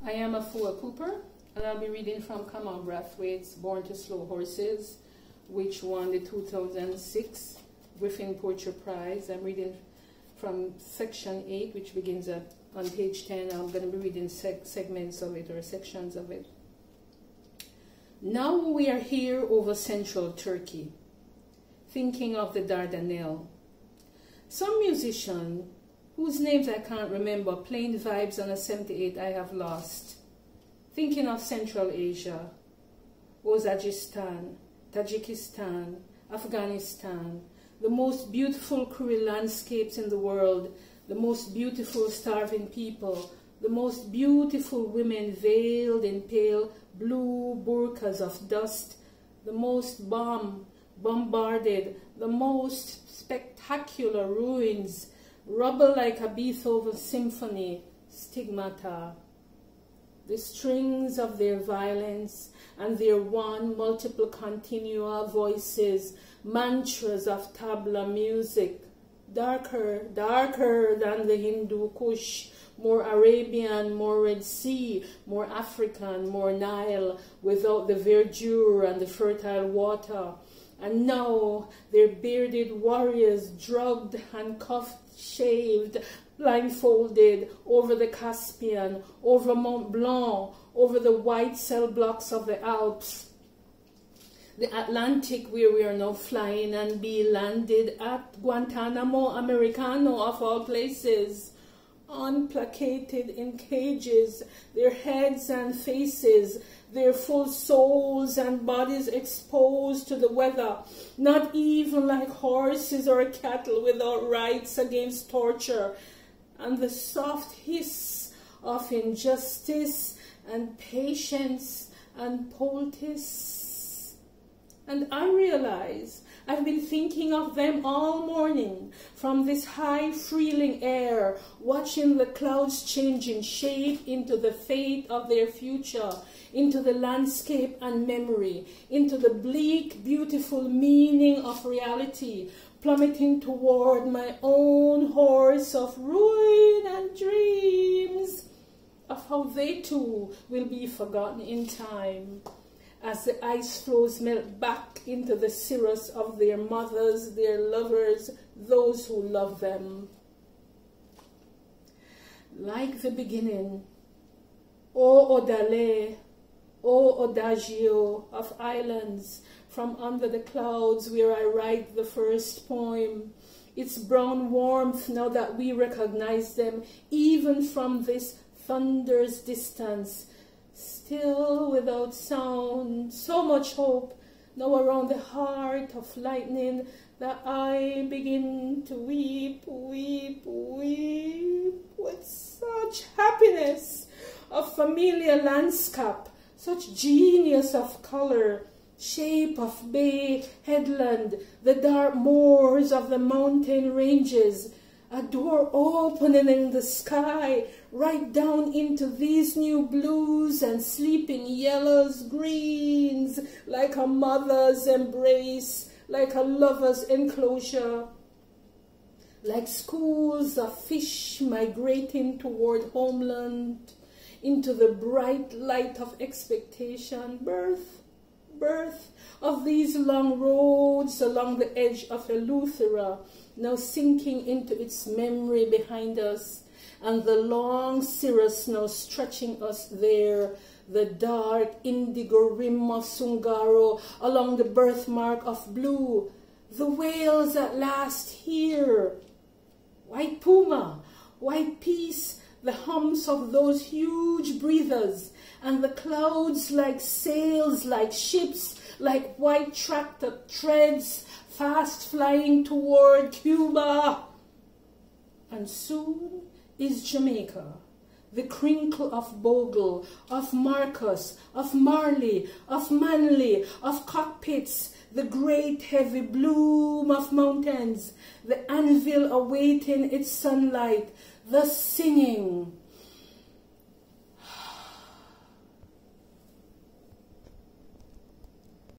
I am Afua Cooper, and I'll be reading from Kamau Brathwaite's Born to Slow Horses, which won the 2006 Griffin Poetry Prize. I'm reading from section 8, which begins on page 10. I'm going to be reading segments of it, or sections of it. Now we are here over central Turkey, thinking of the Dardanelles. Some musician, whose names I can't remember, playing vibes on a 78 I have lost. Thinking of Central Asia, Uzbekistan, Tajikistan, Afghanistan, the most beautiful Kuri landscapes in the world, the most beautiful starving people, the most beautiful women veiled in pale blue burqas of dust, the most bombarded, the most spectacular ruins, rubble like a Beethoven symphony, stigmata. The strings of their violence and their one multiple continua voices, mantras of tabla music, darker, darker than the Hindu Kush, more Arabian, more Red Sea, more African, more Nile, without the verdure and the fertile water. And now their bearded warriors, drugged, handcuffed, shaved, blindfolded, over the Caspian, over Mont Blanc, over the white cell blocks of the Alps, the Atlantic, where we are now flying, and be landed at Guantanamo Americano, of all places, unplacated in cages, their heads and faces, their full souls and bodies exposed to the weather, not even like horses or cattle without rights against torture, and the soft hiss of injustice and patience and poultice. And I realize I've been thinking of them all morning, from this high freeling air, watching the clouds changing shape into the fate of their future, into the landscape and memory, into the bleak, beautiful meaning of reality, plummeting toward my own horse of ruin and dreams, of how they too will be forgotten in time, as the ice floes melt back into the cirrus of their mothers, their lovers, those who love them. Like the beginning, O Odale, O Adagio of islands, from under the clouds where I write the first poem, its brown warmth now that we recognize them, even from this thunder's distance, still without sound, so much hope now around the heart of lightning that I begin to weep, weep, weep with such happiness of familiar landscape, such genius of color, shape of bay, headland, the dark moors of the mountain ranges, a door opening in the sky, right down into these new blues and sleeping yellows, greens, like a mother's embrace, like a lover's enclosure, like schools of fish migrating toward homeland, into the bright light of expectation, birth of these long roads along the edge of Eleuthera, now sinking into its memory behind us, and the long cirrus now stretching us there, the dark indigo rim of Sungaro along the birthmark of blue, the whales at last here, white puma, white peace, the hums of those huge breathers, and the clouds like sails, like ships, like white tractor treads, fast flying toward Cuba. And soon is Jamaica, the crinkle of Bogle, of Marcus, of Marley, of Manly, of cockpits, the great heavy bloom of mountains, the anvil awaiting its sunlight, the singing,